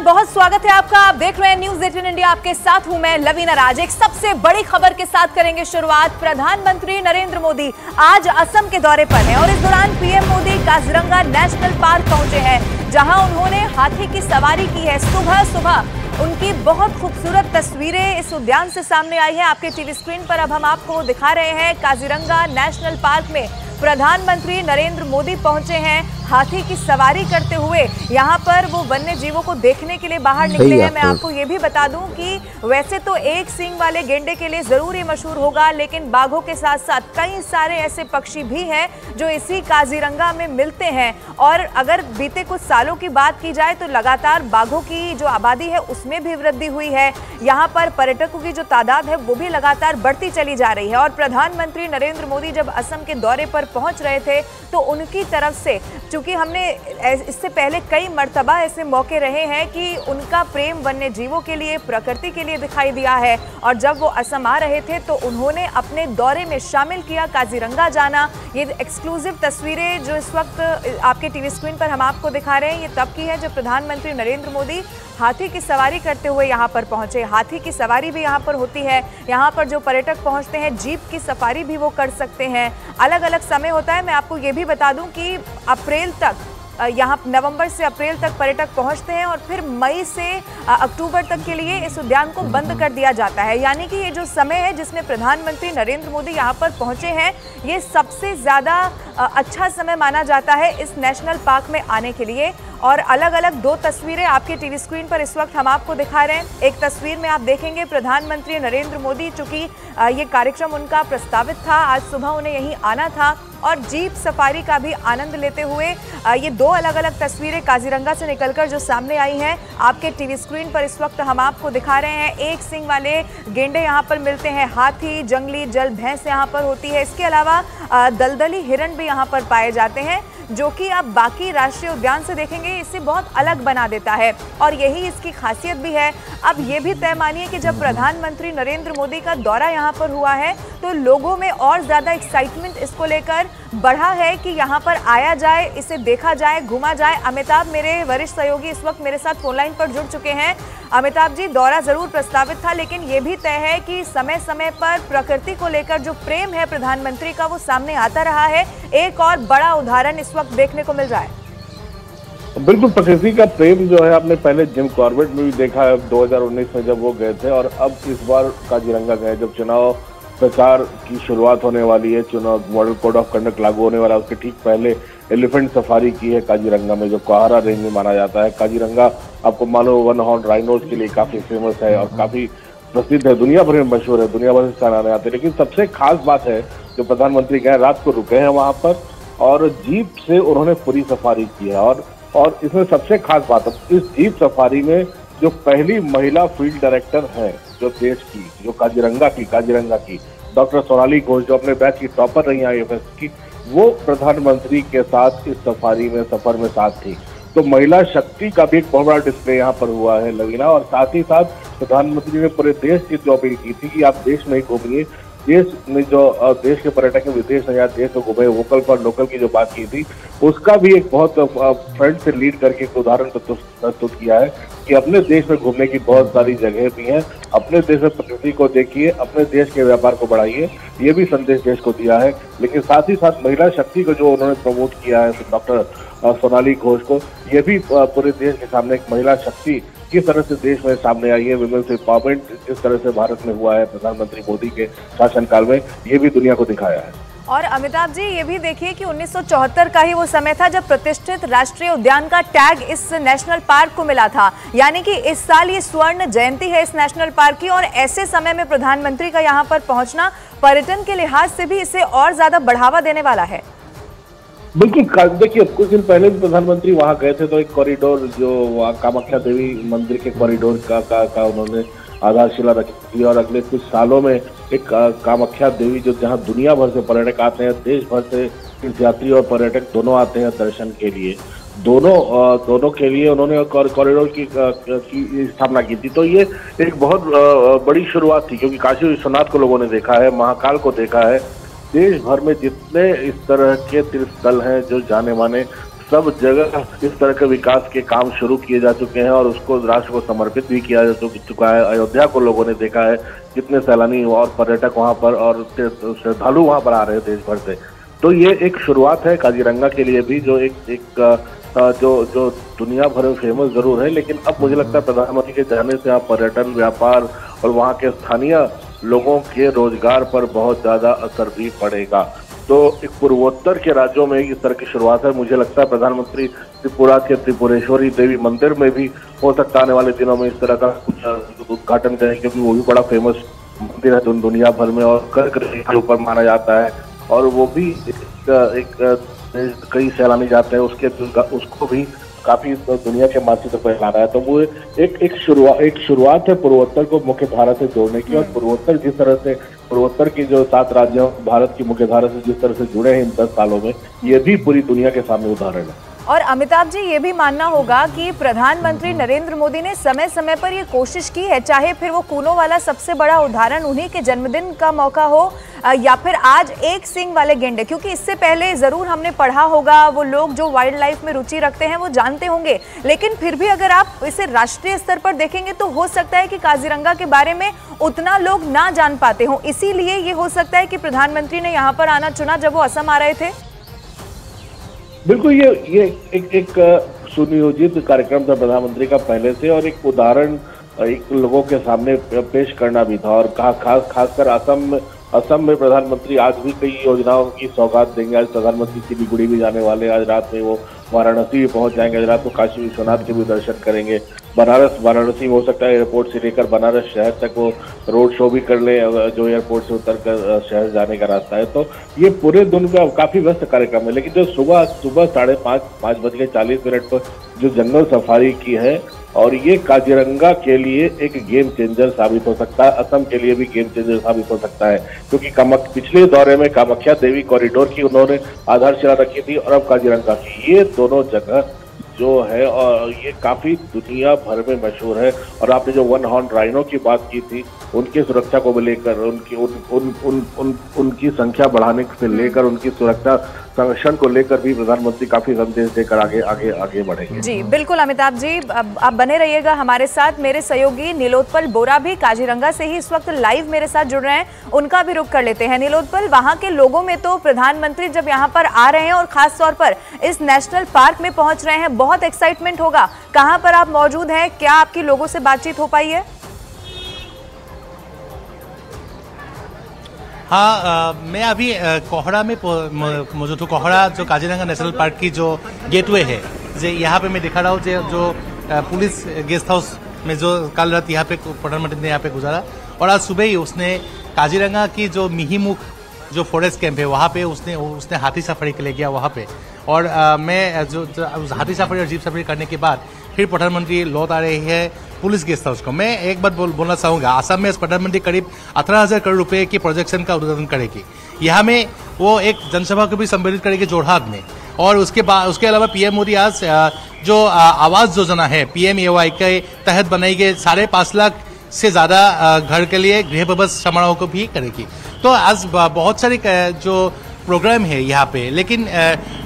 बहुत स्वागत है आपका। आप देख रहे हैं न्यूज़ 18 इंडिया। आपके साथ हूं मैं लवीना राज। एक सबसे बड़ी खबर के साथ करेंगे शुरुआत। प्रधानमंत्री नरेंद्र मोदी आज असम के दौरे पर हैं और इस दौरान PM Modi Kaziranga national park पहुंचे हैं, जहां उन्होंने हाथी की सवारी की है। सुबह सुबह उनकी बहुत खूबसूरत तस्वीरें इस उद्यान से सामने आई हैं। आपके टीवी स्क्रीन पर अब हम आपको दिखा रहे हैं। काजीरंगा नेशनल पार्क में प्रधानमंत्री नरेंद्र मोदी पहुंचे हैं हाथी की सवारी करते हुए। यहाँ पर वो वन्य जीवों को देखने के लिए बाहर निकले हैं। मैं आपको ये भी बता दूं कि वैसे तो एक सींग वाले गेंडे के लिए जरूर ही मशहूर होगा, लेकिन बाघों के साथ साथ कई सारे ऐसे पक्षी भी हैं जो इसी काजीरंगा में मिलते हैं। और अगर बीते कुछ सालों की बात की जाए तो लगातार बाघों की जो आबादी है उसमें भी वृद्धि हुई है। यहाँ पर पर्यटकों की जो तादाद है वो भी लगातार बढ़ती चली जा रही है। और प्रधानमंत्री नरेंद्र मोदी जब असम के दौरे पर पहुंच रहे थे तो उनकी तरफ से, चूंकि हमने इससे पहले कई मर्तबा ऐसे मौके रहे हैं कि उनका प्रेम वन्य जीवों के लिए, प्रकृति के लिए दिखाई दिया है। और जब वो असम आ रहे थे तो उन्होंने अपने दौरे में शामिल किया काजीरंगा जाना। ये एक्सक्लूसिव तस्वीरें जो इस वक्त आपके टीवी स्क्रीन पर हम आपको दिखा रहे हैं, ये तब की है जब प्रधानमंत्री नरेंद्र मोदी हाथी की सवारी करते हुए यहाँ पर पहुंचे। हाथी की सवारी भी यहाँ पर होती है। यहाँ पर जो पर्यटक पहुँचते हैं जीप की सफारी भी वो कर सकते हैं। अलग अलग समय होता है। मैं आपको ये भी बता दूं कि अप्रैल तक, यहाँ नवंबर से अप्रैल तक पर्यटक पहुंचते हैं और फिर मई से अक्टूबर तक के लिए इस उद्यान को बंद कर दिया जाता है। यानी कि ये जो समय है जिसमें प्रधानमंत्री नरेंद्र मोदी यहाँ पर पहुंचे हैं, ये सबसे ज़्यादा अच्छा समय माना जाता है इस नेशनल पार्क में आने के लिए। और अलग अलग दो तस्वीरें आपके टीवी स्क्रीन पर इस वक्त हम आपको दिखा रहे हैं। एक तस्वीर में आप देखेंगे प्रधानमंत्री नरेंद्र मोदी, चूंकि ये कार्यक्रम उनका प्रस्तावित था, आज सुबह उन्हें यहीं आना था, और जीप सफारी का भी आनंद लेते हुए ये दो अलग अलग तस्वीरें काजीरंगा से निकलकर जो सामने आई हैं आपके टीवी स्क्रीन पर इस वक्त हम आपको दिखा रहे हैं। एक सींग वाले गेंडे यहाँ पर मिलते हैं, हाथी, जंगली जल भैंस यहाँ पर होती है। इसके अलावा दलदली हिरण भी यहाँ पर पाए जाते हैं, जो कि आप बाकी राष्ट्रीय उद्यान से देखेंगे इसे बहुत अलग बना देता है। और यही इसकी खासियत भी है। अब ये भी तय मानिए कि जब प्रधानमंत्री नरेंद्र मोदी का दौरा यहाँ पर हुआ है तो लोगों में और ज़्यादा एक्साइटमेंट इसको लेकर बढ़ा है कि यहाँ पर आया जाए, इसे देखा जाए, घूमा जाए। अमिताभ, मेरे वरिष्ठ सहयोगी, इस वक्त मेरे साथ फोनलाइन पर जुड़ चुके हैं। अमिताभ जी, दौरा जरूर प्रस्तावित था, लेकिन ये भी तय है कि समय समय पर प्रकृति को लेकर जो प्रेम है प्रधानमंत्री का वो सामने आता रहा है। एक और बड़ा उदाहरण इस वक्त देखने को मिल रहा है। बिल्कुल, प्रकृति का प्रेम जो है आपने पहले जिम कॉर्बेट में भी देखा है 2019 में जब वो गए थे, और अब इस बार काजीरंगा गए जब चुनाव प्रचार की शुरुआत होने वाली है। चुनाव मॉडल कोड ऑफ कंडक्ट लागू होने वाला है, उसके ठीक पहले एलिफेंट सफारी की है काजीरंगा में, जो कोहारा रेंज में माना जाता है। काजीरंगा आपको मानो वन हॉर्न राइनोज के लिए काफी फेमस है और काफी प्रसिद्ध है, दुनिया भर में मशहूर है, दुनिया भर से सराहने आते हैं। लेकिन सबसे खास बात है जो प्रधानमंत्री गए, रात को रुके हैं वहां पर और जीप से उन्होंने पूरी सफारी की है। और इसमें सबसे खास बात है, इस जीप सफारी में जो पहली महिला फील्ड डायरेक्टर है जो देश की, जो काजीरंगा की डॉक्टर सोनाली घोष, जो अपने बैच की टॉपर रही हैं IFS की, वो प्रधानमंत्री के साथ इस सफर में साथ थी। तो महिला शक्ति का भी एक बहुत बड़ा डिस्प्ले यहाँ पर हुआ है लवीना। और साथ ही साथ प्रधानमंत्री ने पूरे देश की जो अपील की थी कि आप देश में ही घूमिए, देश में जो देश के पर्यटक विदेश में या देश में घूमे, वोकल फॉर लोकल की जो बात की थी, उसका भी एक बहुत फ्रंट से लीड करके एक उदाहरण प्रस्तुत किया है कि अपने देश में घूमने की बहुत सारी जगह भी हैं, अपने देश में प्रकृति को देखिए, अपने देश के व्यापार को बढ़ाइए, ये भी संदेश देश को दिया है। लेकिन साथ ही साथ महिला शक्ति को जो उन्होंने प्रमोट किया है डॉक्टर सोनाली घोष को, ये भी पूरे देश के सामने एक महिला शक्ति किस तरह से देश में सामने आई है, विमेंस एम्पावरमेंट जिस तरह से भारत में हुआ है प्रधानमंत्री मोदी के शासनकाल में, ये भी दुनिया को दिखाया है। और अमिताभ जी, ये भी देखिए कि 1974 का ही वो समय था जब प्रतिष्ठित राष्ट्रीय उद्यान का टैग इस नेशनल पार्क को मिला था। यानी कि इस साल ये स्वर्ण जयंती है इस नेशनल पार्क की, और ऐसे समय में प्रधानमंत्री का यहाँ पर पहुंचना पर्यटन के लिहाज से भी इसे और ज्यादा बढ़ावा देने वाला है। बिल्कुल, देखिए कुछ दिन पहले भी प्रधानमंत्री वहां गए थे तो एक कॉरिडोर जो कामाख्या देवी मंदिर के कॉरिडोर का उन्होंने आधारशिला रखी थी। और अगले कुछ सालों में एक कामाख्या देवी जो जहां दुनिया भर से पर्यटक आते हैं, देश भर से तीर्थयात्री और पर्यटक दोनों आते हैं दर्शन के लिए, दोनों के लिए उन्होंने कॉरिडोर की स्थापना की थी। तो ये एक बहुत बड़ी शुरुआत थी, क्योंकि काशी विश्वनाथ को लोगों ने देखा है, महाकाल को देखा है, देश भर में जितने इस तरह के तीर्थ स्थल हैं जो जाने माने सब जगह इस तरह के विकास के काम शुरू किए जा चुके हैं और उसको राष्ट्र को समर्पित भी किया जा चुका है। अयोध्या को लोगों ने देखा है, कितने सैलानी और पर्यटक वहां पर और श्रद्धालु वहां पर आ रहे हैं देश भर से। तो ये एक शुरुआत है काजीरंगा के लिए भी, जो जो दुनिया भर में फेमस जरूर है, लेकिन अब मुझे लगता है प्रधानमंत्री के जाने से यहाँ पर्यटन, व्यापार और वहाँ के स्थानीय लोगों के रोजगार पर बहुत ज्यादा असर भी पड़ेगा। तो एक पूर्वोत्तर के राज्यों में इस तरह की शुरुआत है। मुझे लगता है प्रधानमंत्री त्रिपुरा के त्रिपुरेश्वरी देवी मंदिर में भी हो सकता है आने वाले दिनों में इस तरह का कुछ उद्घाटन करें, क्योंकि वो भी बड़ा फेमस मंदिर है दुनिया भर में और कर्क रेखा के ऊपर माना जाता है और वो भी कई सैलानी जाते हैं उसको भी काफी दुनिया के मानचित्र पर लाना है। तो वो एक शुरुआत है पूर्वोत्तर को मुख्य धारा से जोड़ने की, और पूर्वोत्तर की जो 7 राज्य भारत की मुख्य धारा से जिस तरह से जुड़े हैं इन 10 सालों में, ये भी पूरी दुनिया के सामने उदाहरण है। और अमिताभ जी, ये भी मानना होगा कि प्रधानमंत्री नरेंद्र मोदी ने समय समय पर ये कोशिश की है, चाहे फिर वो कूनो वाला सबसे बड़ा उदाहरण उन्हीं के जन्मदिन का मौका हो या फिर आज एक सींग वाले गेंडे, क्योंकि इससे पहले जरूर हमने पढ़ा होगा, वो लोग जो वाइल्ड लाइफ में रुचि रखते हैं वो जानते होंगे, लेकिन फिर भी अगर आप इसे राष्ट्रीय स्तर पर देखेंगे तो हो सकता है कि काजीरंगा के बारे में उतना लोग ना जान पाते हों। इसीलिए ये हो सकता है कि प्रधानमंत्री ने यहाँ पर आना चुना जब वो असम आ रहे थे। बिल्कुल, ये एक सुनियोजित कार्यक्रम था प्रधानमंत्री का पहले से, और एक उदाहरण एक लोगों के सामने पेश करना भी था। और खासकर असम में प्रधानमंत्री आज भी कई योजनाओं की सौगात देंगे। आज प्रधानमंत्री सिलीगुड़ी भी जाने वाले, आज रात में वो वाराणसी भी पहुंच जाएंगे, आज रात को काशी विश्वनाथ के भी दर्शन करेंगे। वाराणसी में हो सकता है एयरपोर्ट से लेकर बनारस शहर तक वो रोड शो भी कर ले, जो एयरपोर्ट से उतर कर शहर जाने का रास्ता है। तो ये पूरे दिन का काफी व्यस्त कार्यक्रम है, लेकिन जो सुबह 5:40 पर जो जंगल सफारी की है, और ये काजीरंगा के लिए एक गेम चेंजर साबित हो सकता है, असम के लिए भी गेम चेंजर साबित हो सकता है, क्योंकि पिछले दौरे में कामाख्या देवी कॉरिडोर की उन्होंने आधारशिला रखी थी और अब काजीरंगा की, ये दोनों जगह जो है और ये काफी दुनिया भर में मशहूर है। और आपने जो 1 हॉर्न राइनो की बात की थी, उनकी सुरक्षा को लेकर, उनकी संख्या बढ़ाने से लेकर, उनकी सुरक्षा संरक्षण को लेकर भी प्रधानमंत्री काफी संदेश देकर आगे बढ़ेंगे। जी बिल्कुल अमिताभ जी, आप बने रहिएगा हमारे साथ। मेरे सहयोगी नीलोत्पल बोरा भी काजीरंगा से ही इस वक्त लाइव मेरे साथ जुड़ रहे हैं, उनका भी रुख कर लेते हैं। नीलोत्पल, वहां के लोगों में तो प्रधानमंत्री जब यहाँ पर आ रहे हैं और खास तौर पर इस नेशनल पार्क में पहुंच रहे हैं, बहुत एक्साइटमेंट होगा। कहाँ पर आप मौजूद हैं, क्या आपकी लोगों से बातचीत हो पाई है? हाँ, मैं अभी कोहड़ा में मौजूद हूँ। कोहड़ा जो काजीरंगा नेशनल पार्क की जो गेटवे है, जो यहाँ पे मैं दिखा रहा हूँ, जो पुलिस गेस्ट हाउस में जो कल रात यहाँ पे प्रधानमंत्री ने यहाँ पे गुजारा, और आज सुबह ही उसने काजीरंगा की जो मिहीमुख जो फॉरेस्ट कैंप है वहाँ पे उसने हाथी सफारी के लिए गया वहाँ पे। और मैं जो हाथी सफारी और जीप सफारी करने के बाद फिर प्रधानमंत्री लौट आ रहे हैं पुलिस गेस्ट हाउस को। मैं एक बात बोलना चाहूँगा, असम में प्रधानमंत्री करीब 18,000 करोड़ रुपए की प्रोजेक्शन का उद्घाटन करेगी। यहाँ में वो एक जनसभा को भी संबोधित करेगी जोरहाट में। और उसके अलावा पीएम मोदी आज जो आवास योजना है PMAY के तहत बनाई गई 5.5 लाख से ज्यादा घर के लिए गृह प्रवेश समारोह को भी करेगी। तो आज बहुत सारे जो प्रोग्राम है यहाँ पे, लेकिन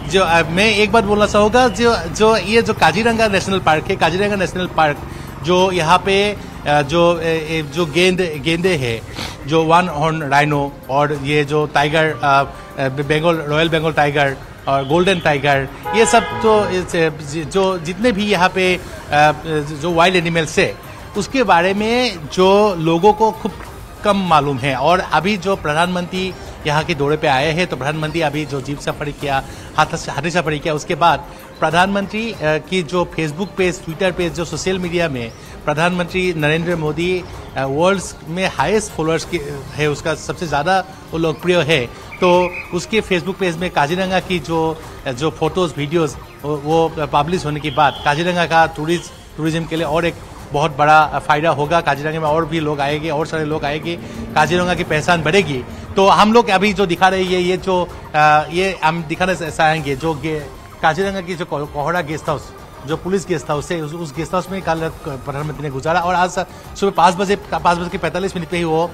जो मैं एक बात बोलना चाहूँगा, जो ये जो काजीरंगा नेशनल पार्क है, काजीरंगा नेशनल पार्क जो यहाँ पे जो गेंदे है, जो 1 हॉर्न राइनो और ये जो टाइगर, रॉयल बंगाल टाइगर और गोल्डन टाइगर, ये सब जो जितने भी यहाँ पे जो वाइल्ड एनिमल्स है उसके बारे में जो लोगों को खूब कम मालूम है। और अभी जो प्रधानमंत्री यहाँ के दौरे पे आए हैं, तो प्रधानमंत्री अभी जो जीप सफारी किया, हाथी सफारी किया, उसके बाद प्रधानमंत्री की जो फेसबुक पेज, ट्विटर पेज, जो सोशल मीडिया में प्रधानमंत्री नरेंद्र मोदी वर्ल्ड में हाईएस्ट फॉलोअर्स की है, उसका सबसे ज़्यादा वो लोकप्रिय है। तो उसके फेसबुक पेज में काजीरंगा की जो फोटोज़, वीडियोज़ वो पब्लिश होने के बाद काजीरंगा का टूरिज्म के लिए और एक बहुत बड़ा फायदा होगा। काजीरंगा में और भी लोग आएंगे, और सारे लोग आएंगे, काजीरंगा की पहचान बढ़ेगी। तो हम लोग अभी जो दिखा रहे हैं, ये हम दिखाना चाहेंगे जो काजीरंगा की जो कोहड़ा गेस्ट हाउस जो पुलिस गेस्ट हाउस है उस गेस्ट हाउस में कल रात प्रधानमंत्री ने गुजारा। और आज सुबह 5:05 पे ही वो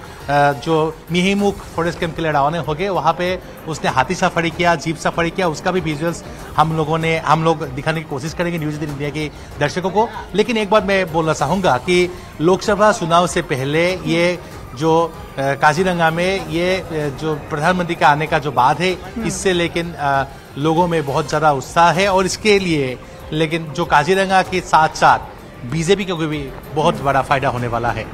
जो मिहीमुख फॉरेस्ट कैंप के लिए रवाना हो गए। वहाँ पे उसने हाथी सफारी किया, जीप सफारी किया, उसका भी विजुअल्स हम लोग दिखाने की कोशिश करेंगे न्यूज़ 18 इंडिया के दर्शकों को। लेकिन एक बात मैं बोलना चाहूँगा कि लोकसभा चुनाव से पहले ये जो काजीरंगा में ये जो प्रधानमंत्री का आने का जो बात है, इससे लेकिन लोगों में बहुत ज़्यादा उत्साह है। और इसके लिए लेकिन जो काजीरंगा के साथ साथ बीजेपी को भी बहुत बड़ा फायदा होने वाला है।